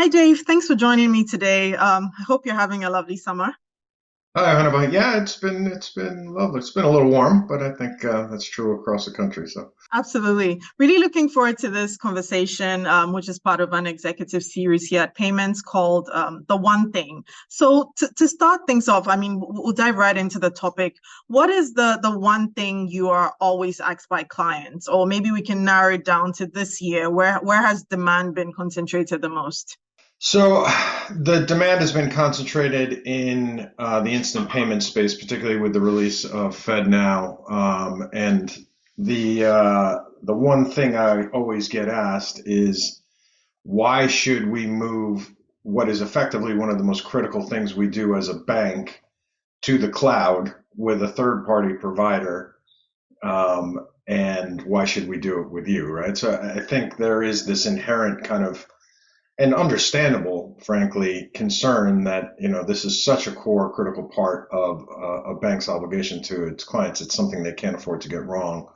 Hi, Dave. Thanks for joining me today. I hope you're having a lovely summer. Hi, Hannibal. Yeah, it's been lovely. It's been a little warm, but I think that's true across the country. So, Absolutely. Really looking forward to this conversation, which is part of an executive series here at Payments called The One Thing. So, to start things off, I mean, we'll dive right into the topic. What is the one thing you are always asked by clients? Or maybe we can narrow it down to this year. Where has demand been concentrated the most? so the demand has been concentrated in the instant payment space, particularly with the release of FedNow. And the one thing I always get asked is why should we move what is effectively one of the most critical things we do as a bank to the cloud with a third party provider? And why should we do it with you, right? So I think there is this inherent kind of and understandable, frankly, concern that this is such a core, critical part of a bank's obligation to its clients. It's something they can't afford to get wrong.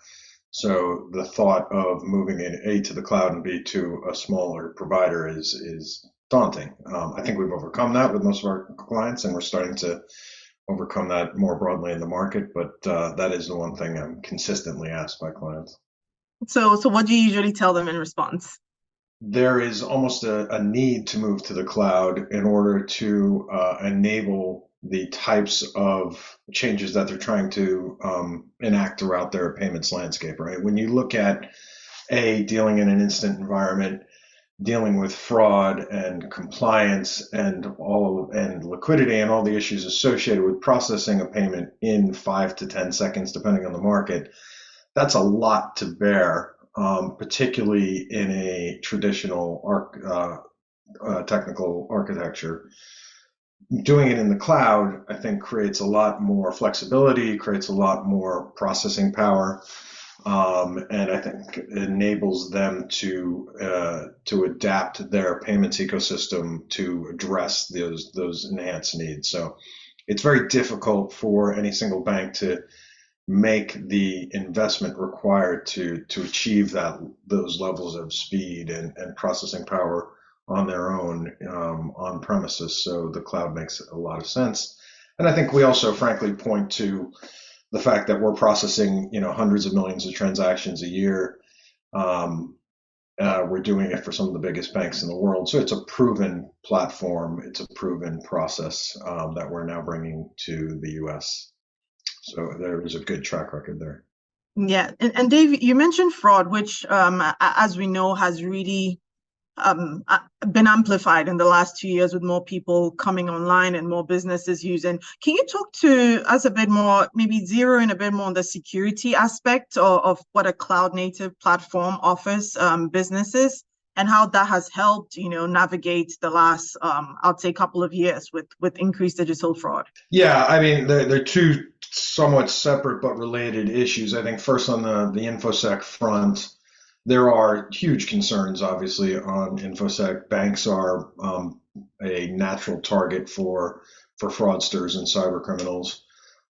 So the thought of moving it A to the cloud and B to a smaller provider is daunting. I think we've overcome that with most of our clients, and we're starting to overcome that more broadly in the market. But that is the one thing I'm consistently asked by clients. So what do you usually tell them in response? There is almost a need to move to the cloud in order to enable the types of changes that they're trying to enact throughout their payments landscape, right? When you look at dealing in an instant environment, dealing with fraud and compliance and liquidity and all the issues associated with processing a payment in 5 to 10 seconds, depending on the market, that's a lot to bear, particularly in a traditional technical architecture. Doing it in the cloud, I think, creates a lot more flexibility, creates a lot more processing power, and I think enables them to adapt their payments ecosystem to address those enhanced needs. So it's very difficult for any single bank to make the investment required to achieve those levels of speed and processing power on their own on premises. So the cloud makes a lot of sense. And I think we also, frankly, point to the fact that we're processing, hundreds of millions of transactions a year. Um, we're doing it for some of the biggest banks in the world. So it's a proven platform. It's a proven process that we're now bringing to the US. So there is a good track record there. Yeah, and Dave, you mentioned fraud, which, as we know, has really been amplified in the last 2 years with more people coming online and more businesses using. Can you talk to us a bit more, maybe zero in a bit more on the security aspect of what a cloud native platform offers businesses and how that has helped, navigate the last, I'd say, couple of years with increased digital fraud? Yeah, I mean, they're two somewhat separate but related issues. I think first on the InfoSec front, there are huge concerns, obviously, on InfoSec. Banks are a natural target for fraudsters and cyber criminals,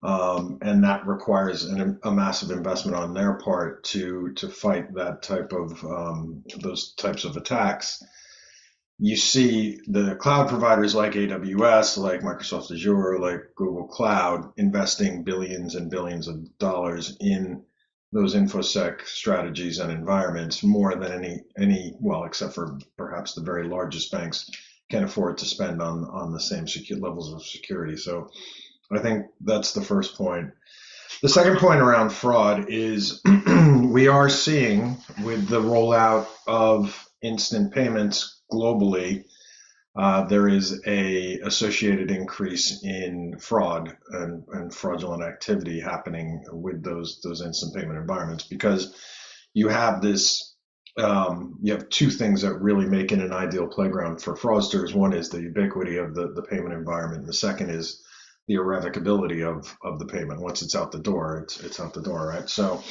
and that requires a massive investment on their part to fight that type of those types of attacks. You see the cloud providers like AWS, like Microsoft Azure, like Google Cloud, investing billions and billions of dollars in those infosec strategies and environments more than well, except for perhaps the very largest banks can afford to spend on the same levels of security. So I think that's the first point. The second point around fraud is we are seeing with the rollout of instant payments globally, there is a associated increase in fraud and fraudulent activity happening with those instant payment environments because you have this you have two things that really make it an ideal playground for fraudsters. One is the ubiquity of the payment environment. And the second is the irrevocability of the payment. Once it's out the door, it's out the door, right? So,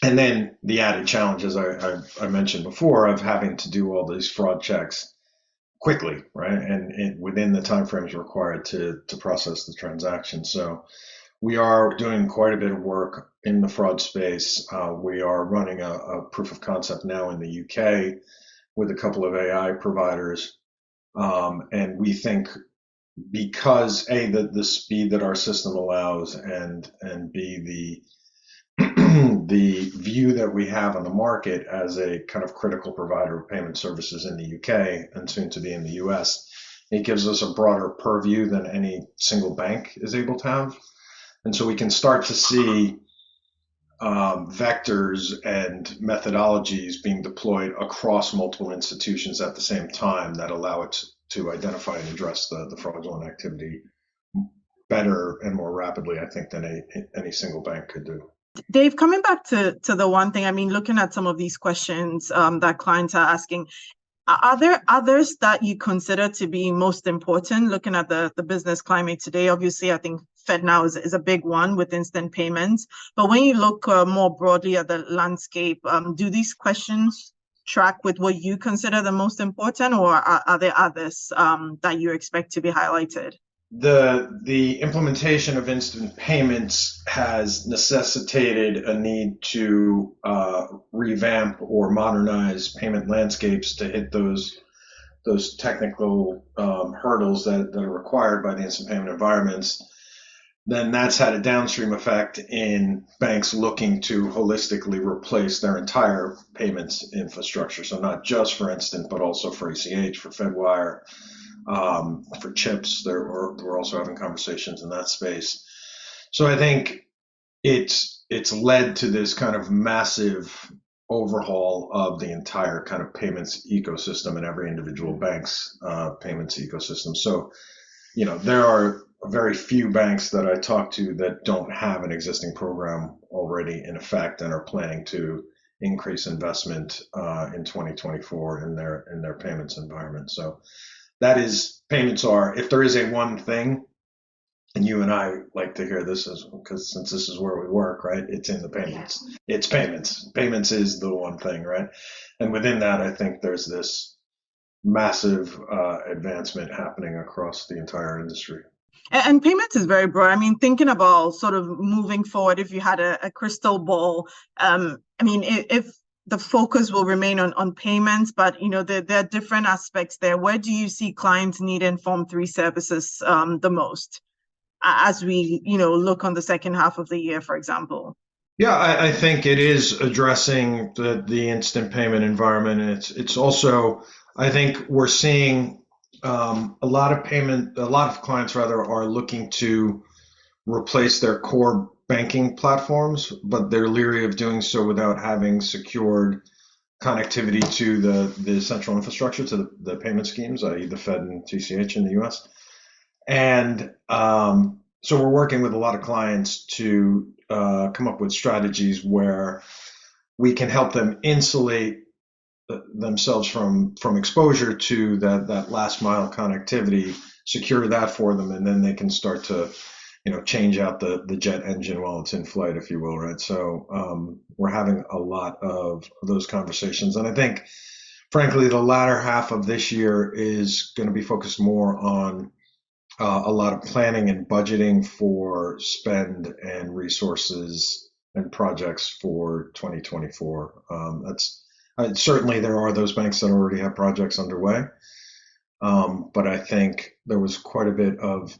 and then the added challenge, as I mentioned before, of having to do all these fraud checks quickly, right? And within the timeframes required to process the transaction. So we are doing quite a bit of work in the fraud space. We are running a proof of concept now in the UK with a couple of AI providers And we think because A, the speed that our system allows, and B, the view that we have on the market as a kind of critical provider of payment services in the UK and soon to be in the US, it gives us a broader purview than any single bank is able to have. And so we can start to see vectors and methodologies being deployed across multiple institutions at the same time that allow it to identify and address the fraudulent activity better and more rapidly, I think, than any single bank could do. Dave, coming back to the one thing, I mean, looking at some of these questions that clients are asking, are there others that you consider to be most important looking at the business climate today? Obviously, I think FedNow is a big one with instant payments. But when you look more broadly at the landscape, do these questions track with what you consider the most important, or are there others that you expect to be highlighted? The implementation of instant payments has necessitated a need to revamp or modernize payment landscapes to hit those technical hurdles that are required by the instant payment environments. Then that's had a downstream effect in banks looking to holistically replace their entire payments infrastructure. So not just for instant, but also for ACH, for Fedwire, for chips. We're also having conversations in that space. So I think it's led to this kind of massive overhaul of the entire kind of payments ecosystem and every individual bank's payments ecosystem. So, there are very few banks that I talk to that don't have an existing program already in effect and are planning to increase investment in 2024 in their payments environment. So that is, payments are, if there is a one thing, and you and I like to hear this because since this is where we work, right? It's in the payments. Yeah. It's payments. Payments is the one thing, right? And within that, I think there's this massive advancement happening across the entire industry. And payments is very broad. I mean, thinking about sort of moving forward, if you had a crystal ball, I mean, if the focus will remain on payments, but there are different aspects there. Where do you see clients needing Form3 services the most as we look on the second half of the year, for example? Yeah, I think it is addressing the instant payment environment. It's also, I think we're seeing a lot of clients rather are looking to replace their core banking platforms, but they're leery of doing so without having secured connectivity to the central infrastructure, to the payment schemes, i.e. the Fed and TCH in the US. And so we're working with a lot of clients to come up with strategies where we can help them insulate themselves from exposure to that last mile connectivity, secure that for them, and then they can start to change out the jet engine while it's in flight, if you will, right? So we're having a lot of those conversations, and I think, frankly, the latter half of this year is going to be focused more on a lot of planning and budgeting for spend and resources and projects for 2024. That's certainly there are those banks that already have projects underway, but I think there was quite a bit of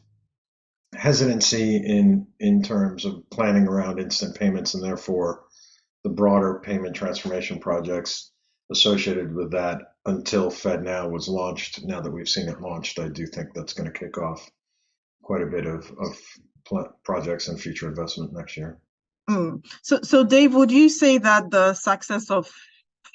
hesitancy in terms of planning around instant payments and therefore the broader payment transformation projects associated with that until FedNow was launched. Now that we've seen it launched, I do think that's going to kick off quite a bit of projects and future investment next year. So Dave, would you say that the success of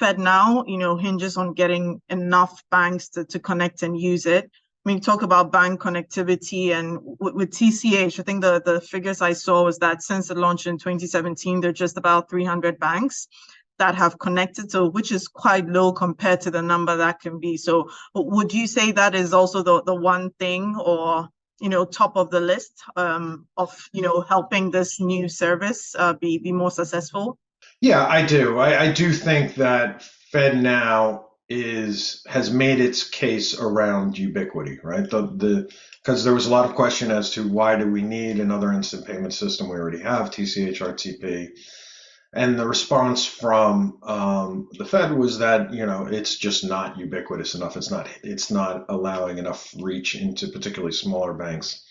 FedNow, hinges on getting enough banks to connect and use it? I mean, talk about bank connectivity, and with TCH, I think the figures I saw was that since it launched in 2017, there are just about 300 banks that have connected, so which is quite low compared to the number that can be. So would you say that is also the one thing, or top of the list of helping this new service be more successful? Yeah, I do. I do think that FedNow has made its case around ubiquity, right? Because there was a lot of question as to why do we need another instant payment system? We already have TCH RTP, And the response from the Fed was that it's just not ubiquitous enough. It's not allowing enough reach into particularly smaller banks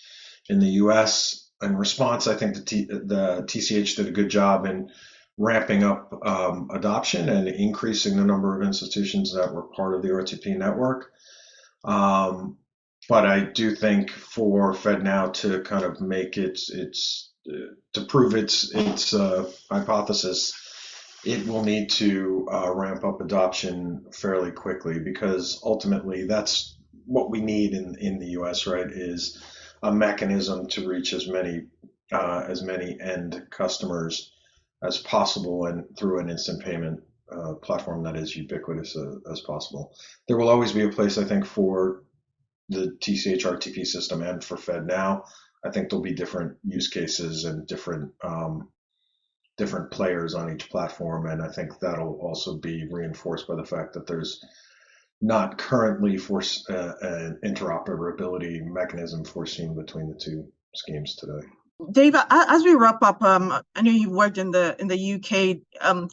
in the U.S. In response, I think the TCH did a good job in ramping up adoption and increasing the number of institutions that were part of the OTP network. Um, but I do think for FedNow to kind of make its to prove its hypothesis, it will need to ramp up adoption fairly quickly because ultimately that's what we need in the U.S. Right is a mechanism to reach as many end customers as possible and through an instant payment platform that is ubiquitous as possible. There will always be a place, I think, for the TCH RTP system and for FedNow. I think there'll be different use cases and different players on each platform, and I think that'll also be reinforced by the fact that there's not currently an interoperability mechanism foreseen between the two schemes today. Dave, as we wrap up, I know you've worked in the UK,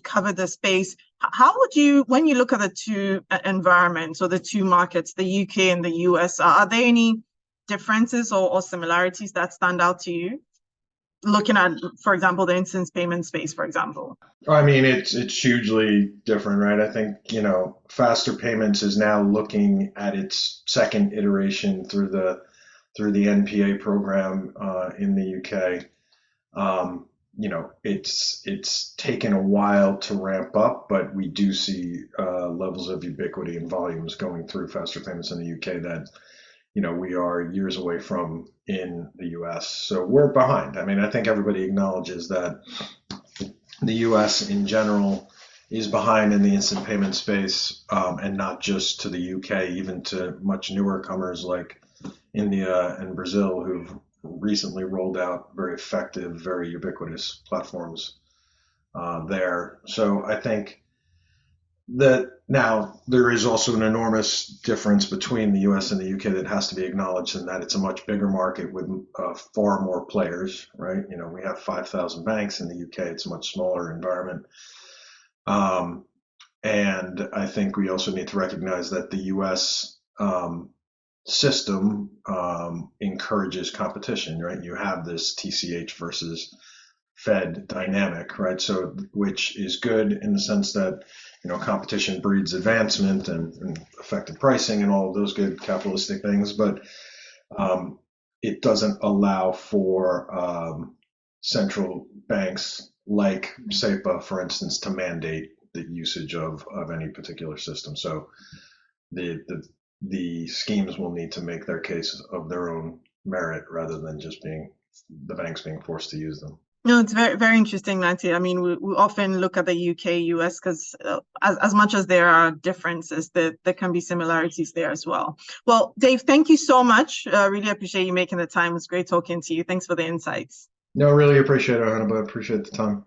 covered the space. How would you, when you look at the two environments or the two markets, the UK and the US, are there any differences or similarities that stand out to you? Looking at, for example, the instant payment space, for example. I mean, it's hugely different, right? I think, faster payments is now looking at its second iteration through the NPA program in the UK. It's taken a while to ramp up, but we do see levels of ubiquity and volumes going through faster payments in the UK that we are years away from in the US. So we're behind. I mean, I think everybody acknowledges that the US in general is behind in the instant payment space, and not just to the UK, even to much newer comers like India and Brazil, who've recently rolled out very effective, very ubiquitous platforms there. So I think that now there is also an enormous difference between the US and the UK that has to be acknowledged, in that it's a much bigger market with far more players, right? We have 5,000 banks. In the UK, it's a much smaller environment. And I think we also need to recognize that the US system encourages competition, right? You have this TCH versus Fed dynamic, right? So, which is good in the sense that competition breeds advancement and effective pricing and all of those good capitalistic things, but it doesn't allow for central banks like SEPA, for instance, to mandate the usage of any particular system. So the schemes will need to make their case of their own merit rather than just being the banks being forced to use them. No, it's very, very interesting, Nancy. I mean, we often look at the UK, US, because as much as there are differences, there can be similarities there as well. Well, Dave, thank you so much. Really appreciate you making the time. It's great talking to you. Thanks for the insights. No, really appreciate it, Hannah, but I appreciate the time.